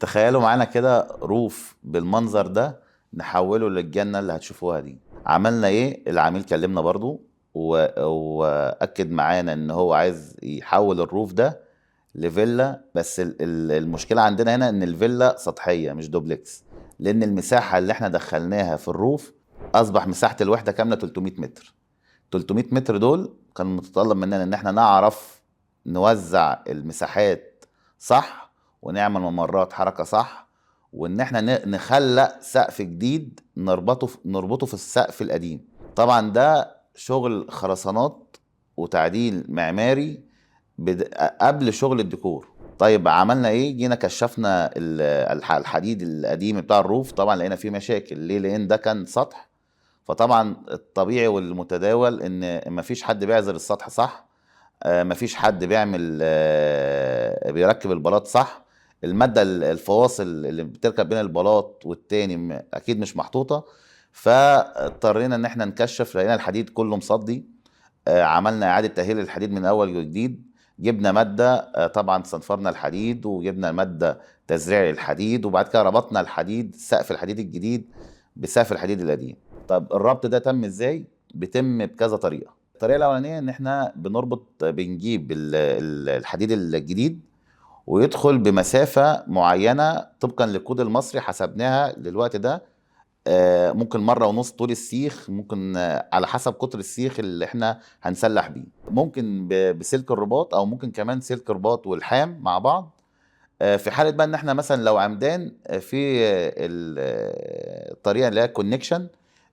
تخيلوا معانا كده روف بالمنظر ده، نحوله للجنة اللي هتشوفوها دي. عملنا ايه؟ العميل كلمنا برضو واكد معانا ان هو عايز يحول الروف ده لفيلا. بس المشكلة عندنا هنا ان الفيلا سطحية مش دوبلكس، لان المساحة اللي احنا دخلناها في الروف اصبح مساحة الوحدة كاملة 300 متر. 300 متر دول كان متطلب مننا ان احنا نعرف نوزع المساحات صح، ونعمل ممرات حركة صح، وان احنا نخلق سقف جديد نربطه في السقف القديم. طبعا ده شغل خرسانات وتعديل معماري قبل شغل الديكور. طيب عملنا ايه؟ جينا كشفنا الحديد القديم بتاع الروف، طبعا لقينا فيه مشاكل. ليه؟ لان ده كان سطح، فطبعا الطبيعي والمتداول ان مفيش حد بيعزل السطح صح، مفيش حد بيعمل بيركب البلاط صح. المادة الفواصل اللي بتركب بين البلاط والتاني اكيد مش محطوطة. فاضطرينا ان احنا نكشف، لقينا الحديد كله مصدي. عملنا اعادة تأهيل الحديد من اول وجديد. جبنا مادة، طبعا صنفرنا الحديد وجبنا مادة تزريع الحديد، وبعد كده ربطنا الحديد، سقف الحديد الجديد بسقف الحديد القديم. طب الربط ده تم ازاي؟ بيتم بكذا طريقة. الطريقة الأولانية إن إحنا بنجيب الحديد الجديد ويدخل بمسافة معينة طبقا للكود المصري حسبناها للوقت ده. ممكن مرة ونص طول السيخ، ممكن على حسب قطر السيخ اللي احنا هنسلح بيه. ممكن بسلك الرباط، او ممكن كمان سلك رباط والحام مع بعض. في حالة بقى ان احنا مثلا لو عمدان، في الطريقة اللي هي كونكشن.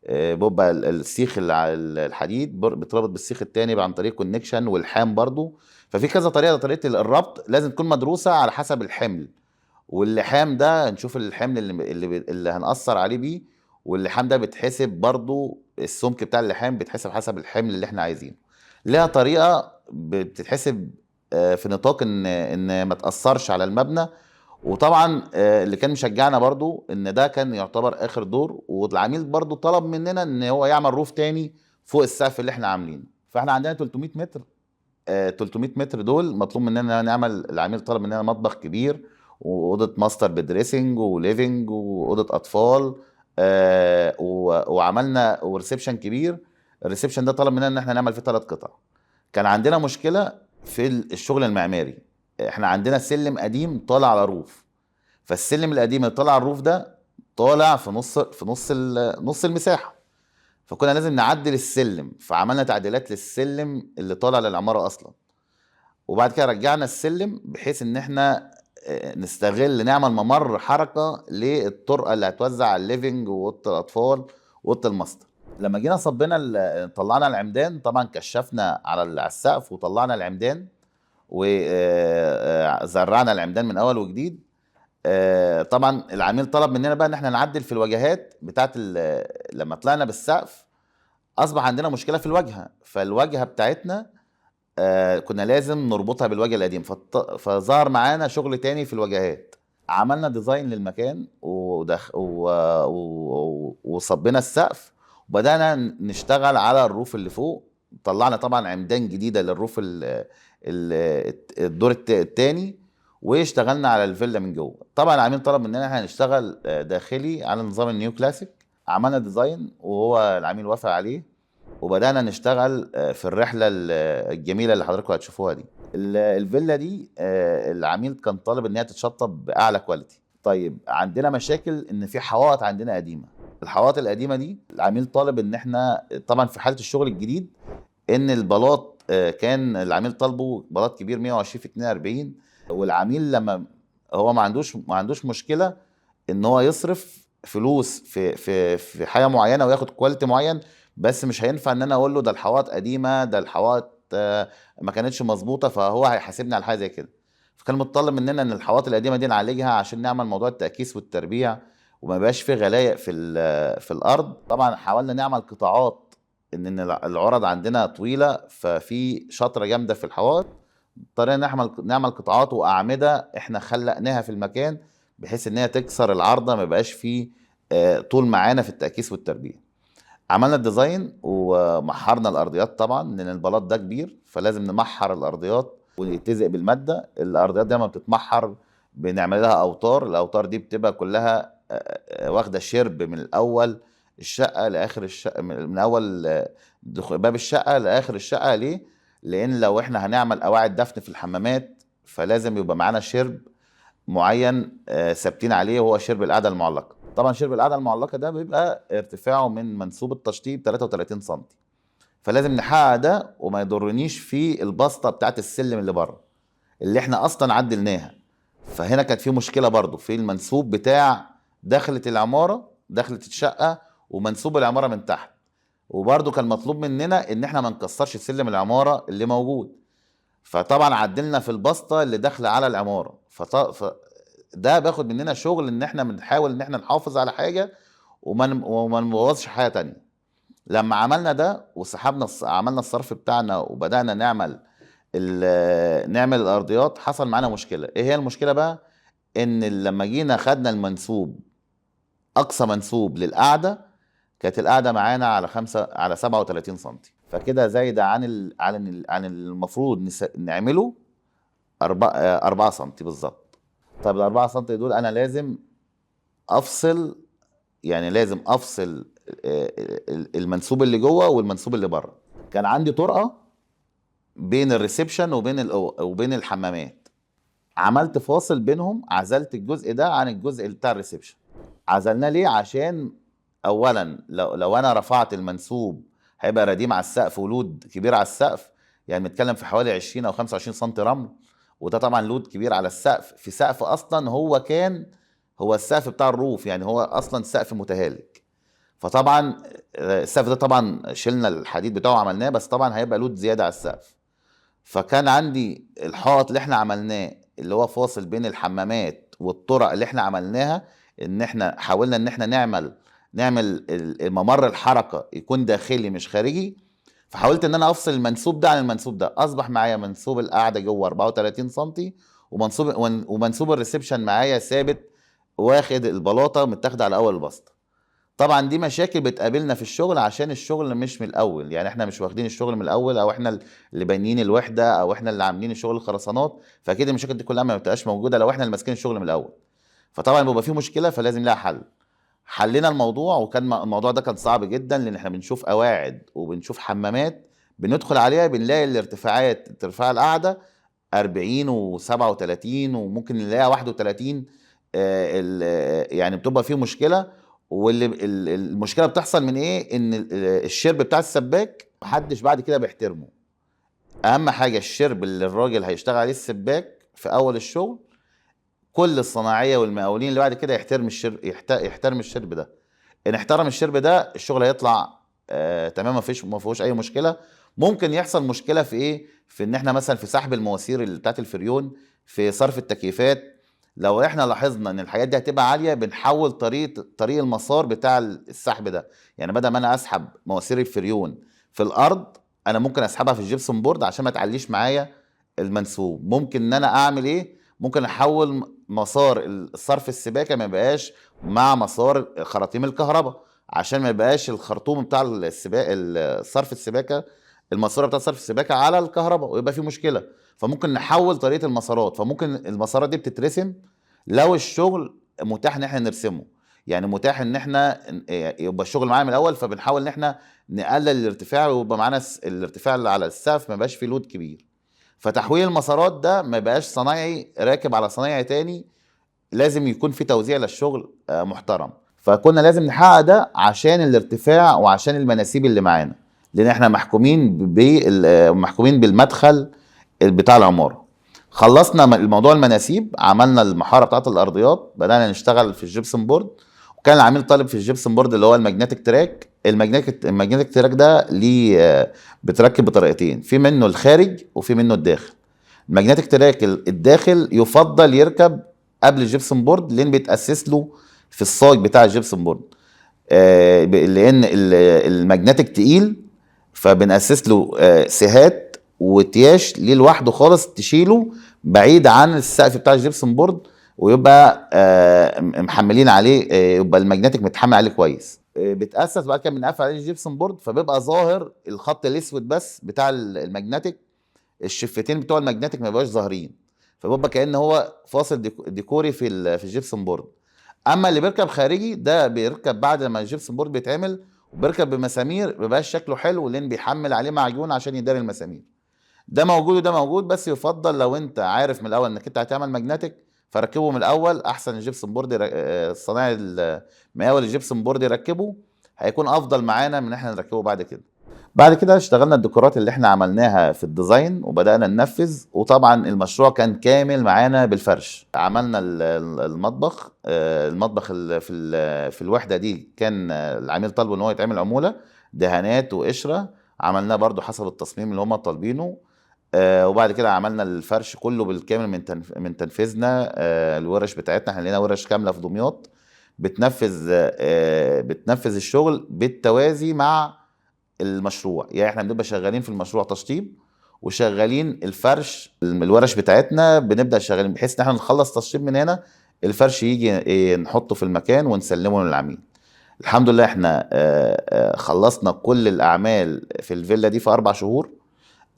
بيبقى السيخ اللي على الحديد بيتربط بالسيخ التاني عن طريق كونكشن، والحام برضو. ففي كذا طريقة. طريقة الربط لازم تكون مدروسة على حسب الحمل، واللحام ده نشوف الحمل اللي هنأثر عليه بيه. واللحام ده بيتحسب برضو، السمك بتاع اللحام بيتحسب حسب الحمل اللي احنا عايزينه. ليها طريقة بتتحسب في نطاق ان ما تأثرش على المبنى. وطبعا اللي كان مشجعنا برضو ان ده كان يعتبر اخر دور، والعميل برضو طلب مننا ان هو يعمل روف تاني فوق السقف اللي احنا عاملينه. فاحنا عندنا 300 متر. 300 متر دول مطلوب مننا نعمل، العميل طلب مننا مطبخ كبير واوضه ماستر بدريسنج وليفنج واوضه اطفال. وعملنا وريسبشن كبير. الريسبشن ده طلب مننا ان احنا نعمل فيه 3 قطع. كان عندنا مشكله في الشغل المعماري. احنا عندنا سلم قديم طالع على روف، فالسلم القديم اللي طالع على الروف ده طالع نص المساحه. فكنا لازم نعدل السلم، فعملنا تعديلات للسلم اللي طالع للعماره اصلا. وبعد كده رجعنا السلم بحيث ان احنا نستغل نعمل ممر حركه للطرقه اللي هتوزع على الليفنج واوضه الاطفال واوضه الماستر. لما جينا صبينا طلعنا العمدان، طبعا كشفنا على السقف وطلعنا العمدان وزرعنا العمدان من اول وجديد. طبعا العميل طلب مننا بقى ان احنا نعدل في الواجهات بتاعت لما طلعنا بالسقف اصبح عندنا مشكله في الواجهه. فالواجهه بتاعتنا كنا لازم نربطها بالواجهه القديم، فظهر معانا شغل تاني في الواجهات. عملنا ديزاين للمكان وصبينا السقف، وبدأنا نشتغل على الروف اللي فوق. طلعنا طبعا عمدان جديدة للروف الدور التاني، واشتغلنا على الفيلا من جوه. طبعا العميل طلب مننا احنا نشتغل داخلي على نظام النيو كلاسيك. عملنا ديزاين وهو العميل وافق عليه، وبدأنا نشتغل في الرحلة الجميلة اللي حضراتكم هتشوفوها دي. الفيلا دي العميل كان طالب ان هي تتشطب بأعلى كواليتي. طيب عندنا مشاكل ان في حوائط عندنا قديمة. الحوائط القديمة دي العميل طالب ان احنا، طبعا في حالة الشغل الجديد، ان البلاط كان العميل طالبه بلاط كبير 120 في 42. والعميل لما هو ما عندوش مشكلة ان هو يصرف فلوس في حاجه معينه وياخد كواليتي معين، بس مش هينفع ان انا اقول له ده الحوائط قديمه، ده الحوائط ما كانتش مظبوطه، فهو هيحاسبني على حاجه زي كده. فكان متطلب مننا ان الحوائط القديمه دي نعالجها عشان نعمل موضوع التاكيس والتربيع، وما يبقاش في غلايق في الارض. طبعا حاولنا نعمل قطاعات، ان العرض عندنا طويله، ففي شطره جامده في الحوائط. اضطرينا نعمل قطاعات واعمده احنا خلقناها في المكان، بحيث ان هي تكسر العارضه، ما يبقاش فيه طول معانا في التأكيس والتربيع. عملنا الديزاين ومحرنا الارضيات، طبعا لان البلاط ده كبير فلازم نمحر الارضيات ويتزق بالماده. الارضيات دي لما بتتمحر بنعمل لها اوتار. الاوتار دي بتبقى كلها واخده شرب من الاول الشقه لاخر الشقه، من اول باب الشقه لاخر الشقه. ليه؟ لان لو احنا هنعمل قواعد دفن في الحمامات فلازم يبقى معانا شرب معين ثابتين عليه، وهو شرب القعده المعلقه. طبعا شرب القعده المعلقه ده بيبقى ارتفاعه من منسوب التشطيب 33 سم، فلازم نحقق ده وما يضرنيش في البسطه بتاعت السلم اللي بره اللي احنا اصلا عدلناها. فهنا كانت في مشكله برضو في المنسوب بتاع دخلة العماره، دخلة الشقه ومنسوب العماره من تحت. وبرضو كان مطلوب مننا ان احنا ما نكسرش سلم العماره اللي موجود، فطبعا عدلنا في البسطه اللي داخله على العماره. ده باخد مننا شغل ان احنا بنحاول ان احنا نحافظ على حاجه وما نبوظش حاجه تانية. لما عملنا ده وسحبنا عملنا الصرف بتاعنا وبدانا نعمل الارضيات، حصل معانا مشكله. ايه هي المشكله بقى؟ ان لما جينا خدنا المنسوب، اقصى منسوب للقعده، كانت القعده معانا على 37 سم، فكده زايده عن المفروض نعمله 4 سم بالظبط. طب ال 4 سم دول انا لازم افصل، يعني لازم افصل المنسوب اللي جوه والمنسوب اللي بره. كان عندي طرقه بين الريسبشن وبين الحمامات، عملت فاصل بينهم، عزلت الجزء ده عن الجزء بتاع الريسبشن. عزلناه ليه؟ عشان اولا لو انا رفعت المنسوب هيبقى رديم على السقف ولود كبير على السقف، يعني بنتكلم في حوالي 20 او 25 سم رمل، وده طبعا لود كبير على السقف، في سقف اصلا هو السقف بتاع الروف، يعني هو اصلا سقف متهالك. فطبعا السقف ده طبعا شلنا الحديد بتاعه وعملناه، بس طبعا هيبقى لود زياده على السقف. فكان عندي الحائط اللي احنا عملناه اللي هو فاصل بين الحمامات والطرق اللي احنا عملناها، ان احنا حاولنا ان احنا نعمل الممر الحركه يكون داخلي مش خارجي. فحاولت ان انا افصل المنسوب ده عن المنسوب ده، اصبح معايا منسوب القاعده جوه 34 سم، ومنسوب الريسبشن معايا ثابت، واخد البلاطه متاخده على اول البسطه. طبعا دي مشاكل بتقابلنا في الشغل عشان الشغل مش من الاول، يعني احنا مش واخدين الشغل من الاول، او احنا اللي بانيين الوحده، او احنا اللي عاملين الشغل الخرسانات، فاكيد المشاكل دي كلها ما بتبقاش موجوده لو احنا اللي ماسكين الشغل من الاول. فطبعا بيبقى فيه مشكله، فلازم لها حل. حلينا الموضوع، وكان الموضوع ده كان صعب جدا، لان احنا بنشوف قواعد وبنشوف حمامات بندخل عليها بنلاقي ارتفاع القاعده 40 و37 وممكن نلاقيها 31. يعني بتبقى فيه مشكله. المشكله بتحصل من ايه؟ ان الشرب بتاع السباك محدش بعد كده بيحترمه. اهم حاجه الشرب اللي الراجل هيشتغل عليه السباك في اول الشغل، كل الصناعيه والمقاولين اللي بعد كده يحترم الشرب ده. ان احترم الشرب ده الشغل هيطلع تمام، ما فيهوش اي مشكله. ممكن يحصل مشكله في ايه؟ في ان احنا مثلا في سحب المواسير اللي بتاعت الفريون، في صرف التكييفات. لو احنا لاحظنا ان الحاجات دي هتبقى عاليه، بنحول طريق المسار بتاع السحب ده. يعني بدل ما انا اسحب مواسير الفريون في الارض، انا ممكن اسحبها في الجبسون بورد عشان ما تعليش معايا المنسوب. ممكن ان انا اعمل ايه؟ ممكن احول مسار الصرف السباكه ما يبقاش مع مسار خراطيم الكهرباء، عشان ما يبقاش الخرطوم بتاع صرف السباكه، الماسوره بتاع صرف السباكه على الكهرباء ويبقى في مشكله. فممكن نحول طريقه المسارات، فممكن المسارات دي بتترسم لو الشغل متاح ان احنا نرسمه. يعني متاح ان احنا يبقى الشغل معانا من الاول، فبنحاول ان احنا نقلل الارتفاع ويبقى معانا الارتفاع اللي على السقف ما يبقاش فيه لود كبير. فتحويل المسارات ده ما يبقاش صنايعي راكب على صنايعي تاني، لازم يكون في توزيع للشغل محترم. فكنا لازم نحقق ده عشان الارتفاع وعشان المناسيب اللي معانا، لان احنا محكومين بالمدخل بتاع العماره. خلصنا الموضوع المناسيب، عملنا المحاره بتاعت الارضيات، بدانا نشتغل في الجبسن بورد. وكان العميل طالب في الجبسن بورد اللي هو الماجنتيك تراك. الماجنتيك تراك ده ليه بتركب بطريقتين، في منه الخارج وفي منه الداخل. الماجنتيك تراك الداخل يفضل يركب قبل الجبسن بورد، لان بيتاسس له في الصاج بتاع الجبسن بورد. لان الماجنتيك تقيل، فبنأسس له سيهات وتياش ليه لوحده خالص، تشيله بعيد عن السقف بتاع الجبسن بورد، ويبقى محملين عليه، يبقى الماجنتيك متحمل عليه كويس. بتأسس بعد كده بنقفل عليه الجبسن بورد، فبيبقى ظاهر الخط الاسود بس بتاع الماجنتيك، الشفتين بتوع الماجنتيك ما بيبقاش ظاهرين. فبيبقى كأن هو فاصل ديكوري في الجبسن بورد. اما اللي بيركب خارجي ده بيركب بعد ما الجبسن بورد بيتعمل، وبيركب بمسامير، مبيبقاش شكله حلو لان بيحمل عليه معجون عشان يداري المسامير. ده موجود وده موجود، بس يفضل لو انت عارف من الاول انك انت هتعمل ماجنتيك فركبه من الاول احسن. الجبسن بورد صنايعي المقاول الجبسن بورد يركبه، هيكون افضل معانا من احنا نركبه بعد كده. بعد كده اشتغلنا الديكورات اللي احنا عملناها في الديزاين وبدأنا ننفذ، وطبعا المشروع كان كامل معانا بالفرش. عملنا المطبخ، المطبخ في الوحدة دي كان العميل طالبه ان هو يتعمل عمولة دهانات وقشرة، عملناه برضو حسب التصميم اللي هم طالبينه. وبعد كده عملنا الفرش كله بالكامل من تنفيذنا. الورش بتاعتنا احنا لنا ورش كاملة في دمياط بتنفذ الشغل بالتوازي مع المشروع. يعني احنا بنبقى شغالين في المشروع تشطيب، وشغالين الفرش الورش بتاعتنا بنبدأ شغالين بحيث ان احنا نخلص تشطيب من هنا، الفرش يجي نحطه في المكان ونسلمه للعميل. الحمد لله احنا خلصنا كل الأعمال في الفيلا دي في 4 شهور.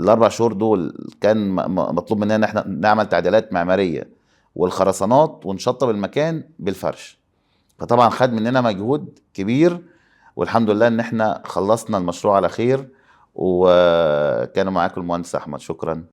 ال4 شهور دول كان مطلوب مننا ان احنا نعمل تعديلات معمارية والخرسانات ونشطب المكان بالفرش. فطبعا خد مننا مجهود كبير، والحمد لله ان احنا خلصنا المشروع على خير. وكانوا معاكم المهندس احمد، شكرا.